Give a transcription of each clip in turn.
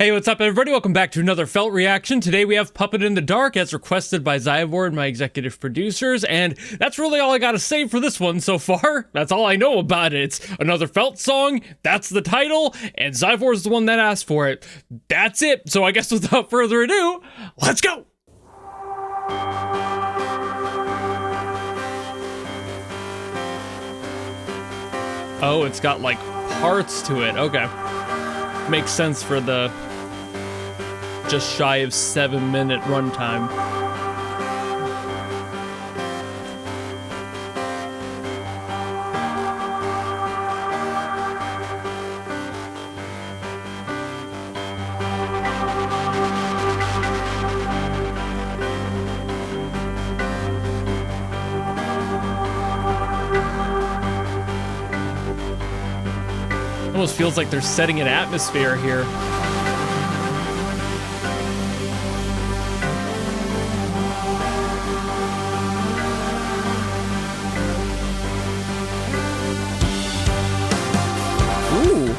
Hey, what's up, everybody? Welcome back to another Felt Reaction. Today we have Puppet in the Dark, as requested by Zyvor and my executive producers, and that's really all I gotta say for this one so far. That's all I know about it. It's another Felt song, that's the title, and Zyvor's the one that asked for it. That's it, so I guess without further ado, let's go! Oh, it's got, like, parts to it. Okay. Makes sense for the just shy of 7-minute runtime. Almost feels like they're setting an atmosphere here. Ooh.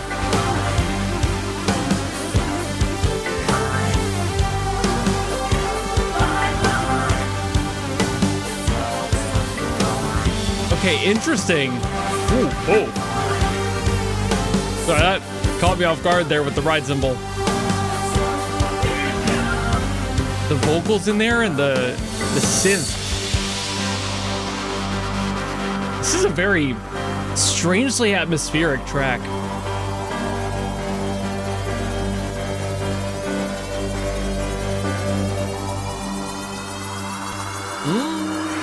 Okay, interesting. Ooh, oh. Sorry, that caught me off guard there with the ride cymbal. The vocals in there and the synth. This is a very strangely atmospheric track.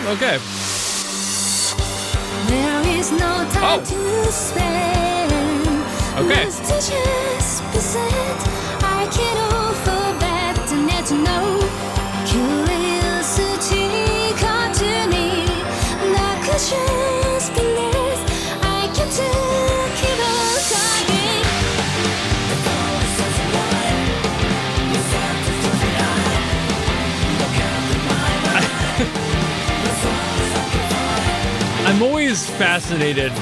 Okay. There is no time to spend. Okay. I can't offer back to let you know. Curiosity caught to me. Like a chance beneath. I can keep on talking. I'm always fascinated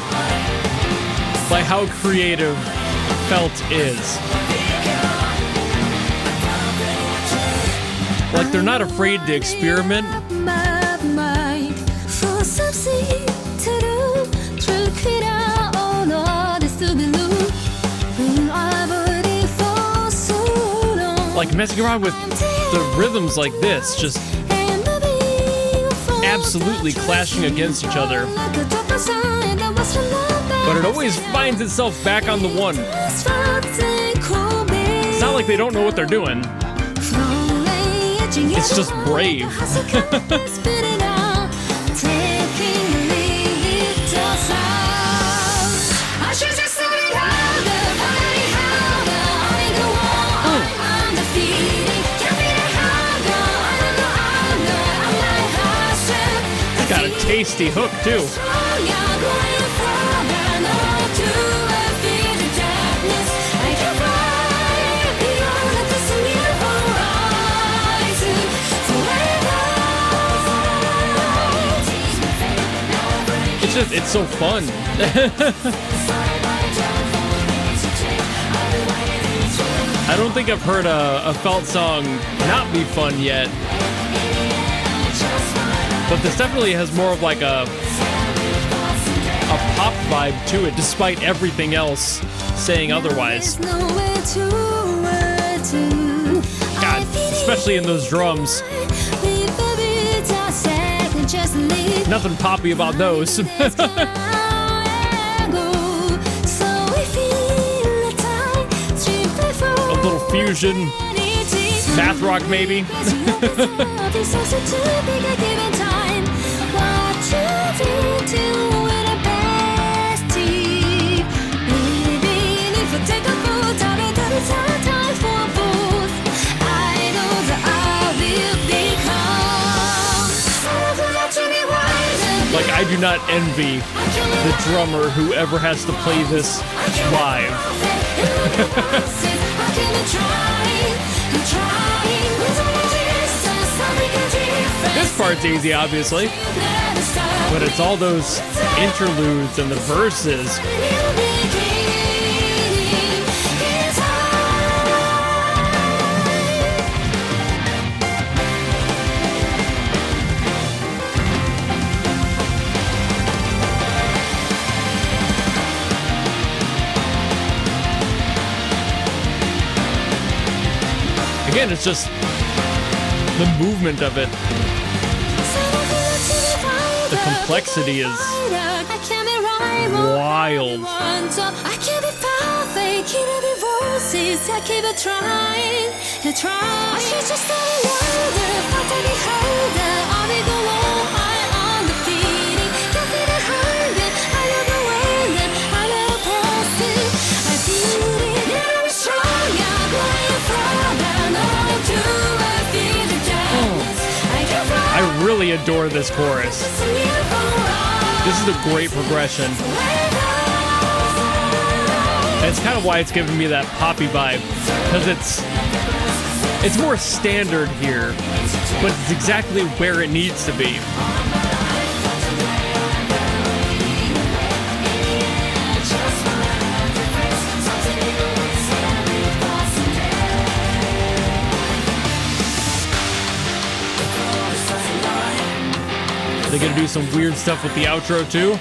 by how creative Felt is. Like, they're not afraid to experiment. Like, messing around with the rhythms like this, just absolutely clashing against each other. But it always finds itself back on the one. It's not like they don't know what they're doing. It's just brave. It's got a tasty hook, too. It's so fun. I don't think I've heard a Felt song not be fun yet. But this definitely has more of like a pop vibe to it, despite everything else saying otherwise. God, especially in those drums. Nothing poppy about those. A little fusion, math rock maybe. Like, I do not envy the drummer who ever has to play this live. This part's easy, obviously, but it's all those interludes and the verses. Again, it's just the movement of it. The complexity is wild. I really adore this chorus. This is a great progression. And it's kind of why it's giving me that poppy vibe, because it's more standard here, but it's exactly where it needs to be. They're gonna do some weird stuff with the outro too.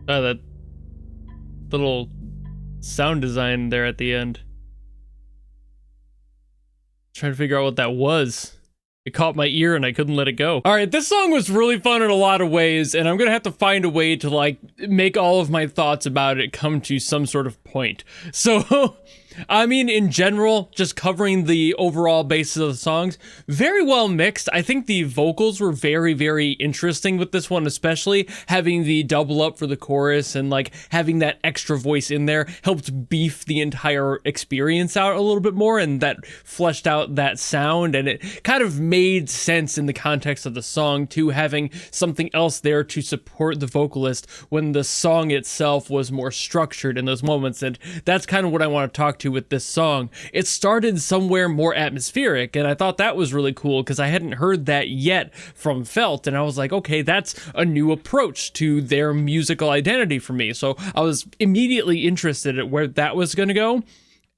That little sound design there at the end. Trying to figure out what that was. It caught my ear and I couldn't let it go. All right, this song was really fun in a lot of ways, and I'm gonna have to find a way to like make all of my thoughts about it come to some sort of point. So, I mean, in general, just covering the overall basis of the songs, very well mixed. I think the vocals were very, very interesting with this one, especially having the double up for the chorus and like having that extra voice in there helped beef the entire experience out a little bit more, and that fleshed out that sound, and it kind of made sense in the context of the song too, having something else there to support the vocalist when the song itself was more structured in those moments. And that's kind of what I want to talk to with this song. It started somewhere more atmospheric, and I thought that was really cool because I hadn't heard that yet from Felt, and I was like, okay, that's a new approach to their musical identity for me. So I was immediately interested at where that was going to go.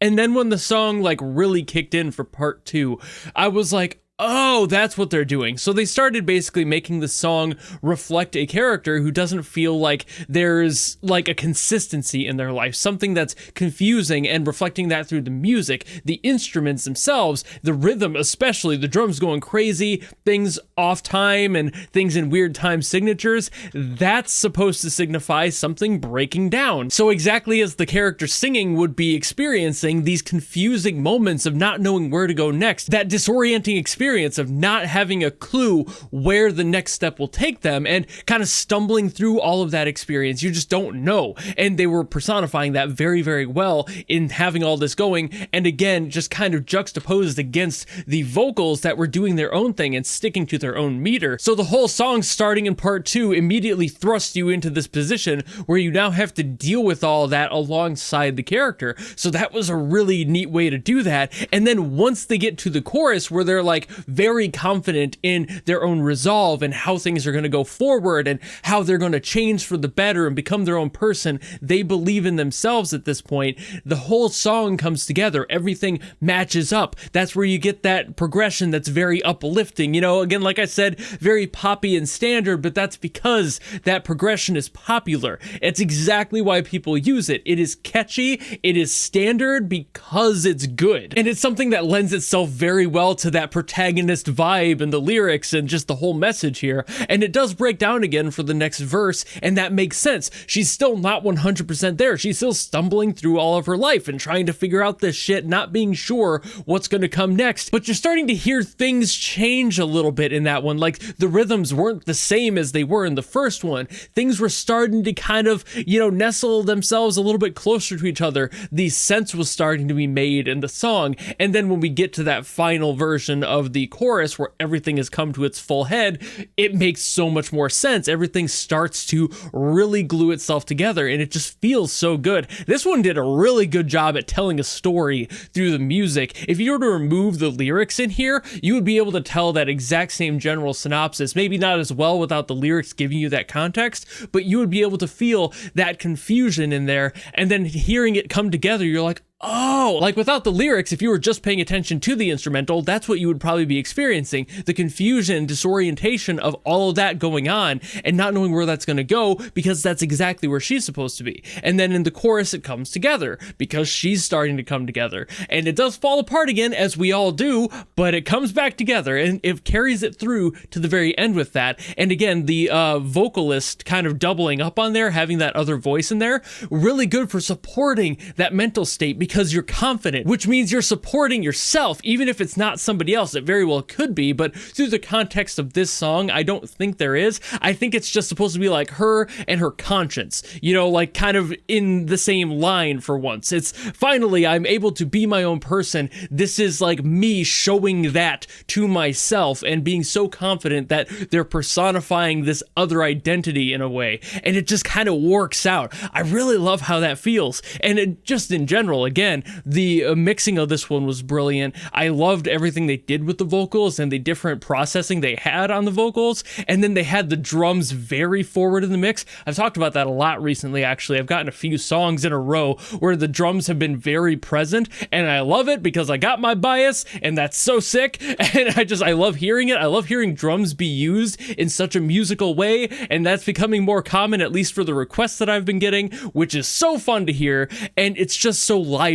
And then when the song like really kicked in for part 2, I was like, oh, that's what they're doing. So they started basically making the song reflect a character who doesn't feel like there's like a consistency in their life, something that's confusing, and reflecting that through the music, the instruments themselves, the rhythm, especially the drums going crazy, things off time and things in weird time signatures. That's supposed to signify something breaking down. So exactly as the character singing would be experiencing these confusing moments of not knowing where to go next, that disorienting experience of not having a clue where the next step will take them, and kind of stumbling through all of that experience. You just don't know. And they were personifying that very, very well in having all this going. And again, just kind of juxtaposed against the vocals that were doing their own thing and sticking to their own meter. So the whole song starting in part 2 immediately thrusts you into this position where you now have to deal with all that alongside the character. So that was a really neat way to do that. And then once they get to the chorus where they're like very confident in their own resolve and how things are going to go forward and how they're going to change for the better and become their own person, they believe in themselves at this point. The whole song comes together. Everything matches up. That's where you get that progression that's very uplifting. You know, again, like I said, very poppy and standard, but that's because that progression is popular. It's exactly why people use it. It is catchy. It is standard because it's good. And it's something that lends itself very well to that protagonist vibe and the lyrics and just the whole message here. And it does break down again for the next verse, and that makes sense. She's still not 100% there. She's still stumbling through all of her life and trying to figure out this shit, not being sure what's going to come next. But you're starting to hear things change a little bit in that one. Like the rhythms weren't the same as they were in the first one. Things were starting to kind of, nestle themselves a little bit closer to each other. The sense was starting to be made in the song. And then when we get to that final version of of the chorus where everything has come to its full head, it makes so much more sense. Everything starts to really glue itself together and it just feels so good. This one did a really good job at telling a story through the music. If you were to remove the lyrics in here, you would be able to tell that exact same general synopsis, maybe not as well without the lyrics giving you that context, but you would be able to feel that confusion in there, and then hearing it come together, you're like, oh, like without the lyrics, if you were just paying attention to the instrumental, that's what you would probably be experiencing. The confusion, disorientation of all of that going on and not knowing where that's going to go, because that's exactly where she's supposed to be. And then in the chorus, it comes together because she's starting to come together. And it does fall apart again, as we all do, but it comes back together and it carries it through to the very end with that. And again, the vocalist kind of doubling up on there, having that other voice in there, really good for supporting that mental state, because you're confident, which means you're supporting yourself, even if it's not somebody else. It very well could be, but through the context of this song, I don't think there is. I think it's just supposed to be like her and her conscience, you know, like kind of in the same line for once. It's finally, I'm able to be my own person. This is like me showing that to myself and being so confident that they're personifying this other identity in a way. And it just kind of works out. I really love how that feels. And it just in general, again, the mixing of this one was brilliant. I loved everything they did with the vocals and the different processing they had on the vocals. And then they had the drums very forward in the mix. I've talked about that a lot recently, actually. I've gotten a few songs in a row where the drums have been very present, and I love it because I got my bias, and that's so sick. And I love hearing it. I love hearing drums be used in such a musical way, and that's becoming more common, at least for the requests that I've been getting, which is so fun to hear. And it's just so lively.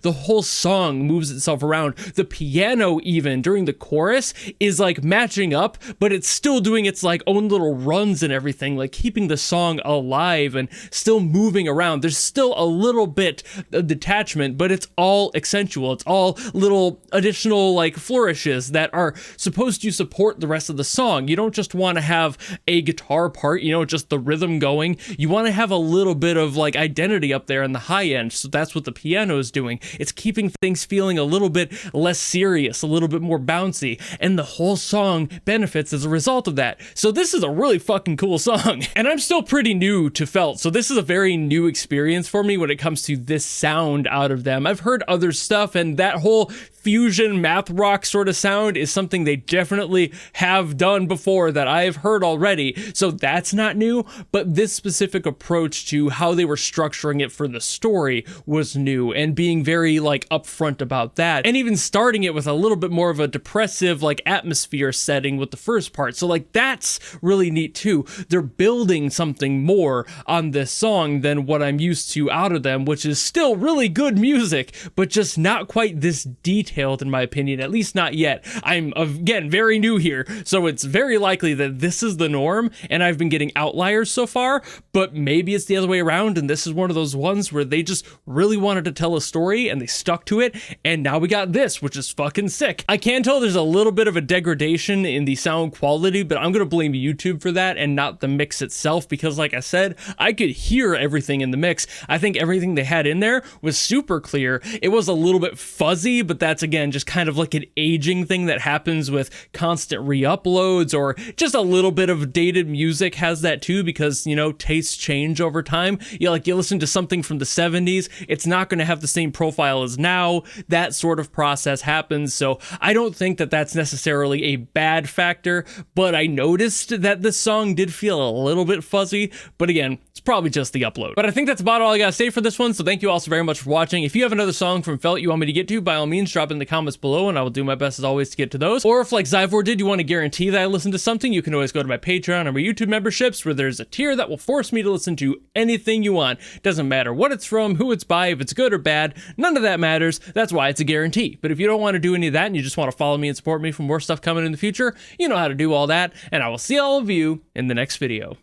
The whole song moves itself around. The piano, even during the chorus, is like matching up, but it's still doing its like own little runs and everything, like keeping the song alive and still moving around. There's still a little bit of detachment, but it's all accentual. It's all little additional like flourishes that are supposed to support the rest of the song. You don't just want to have a guitar part, you know, just the rhythm going. You want to have a little bit of like identity up there in the high end. So that's what the piano is doing. It's keeping things feeling a little bit less serious, a little bit more bouncy, and the whole song benefits as a result of that. So this is a really fucking cool song. And I'm still pretty new to Felt, so this is a very new experience for me when it comes to this sound out of them. I've heard other stuff, and that whole fusion math rock sort of sound is something they definitely have done before that I've heard already, so that's not new, but this specific approach to how they were structuring it for the story was new, and being very like upfront about that, and even starting it with a little bit more of a depressive like atmosphere setting with the first part. So like that's really neat too. They're building something more on this song than what I'm used to out of them, which is still really good music, but just not quite this detailed in my opinion, at least not yet. I'm again very new here, so it's very likely that this is the norm and I've been getting outliers so far, but maybe it's the other way around and this is one of those ones where they just really wanted to tell a story and they stuck to it, and now we got this, which is fucking sick. I can tell there's a little bit of a degradation in the sound quality, but I'm gonna blame YouTube for that and not the mix itself, because like I said, I could hear everything in the mix. I think everything they had in there was super clear. It was a little bit fuzzy, but that's again just kind of like an aging thing that happens with constant re-uploads, or just a little bit of dated music has that too, because you know, tastes change over time. You listen to something from the 70s, it's not going to have the same profile as now. That sort of process happens, so I don't think that that's necessarily a bad factor, but I noticed that this song did feel a little bit fuzzy, but again, it's probably just the upload. But I think that's about all I gotta say for this one, so thank you all so very much for watching. If you have another song from Felt you want me to get to, by all means drop it in the comments below and I will do my best as always to get to those. Or if like Zyvor did, you want to guarantee that I listen to something, you can always go to my Patreon or my YouTube memberships, where there's a tier that will force me to listen to anything you want. Doesn't matter what it's from, who it's by, if it's good or bad, none of that matters. That's why it's a guarantee. But if you don't want to do any of that and you just want to follow me and support me for more stuff coming in the future, you know how to do all that, and I will see all of you in the next video.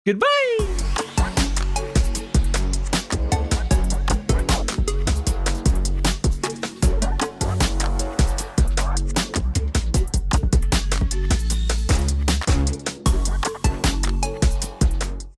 Goodbye!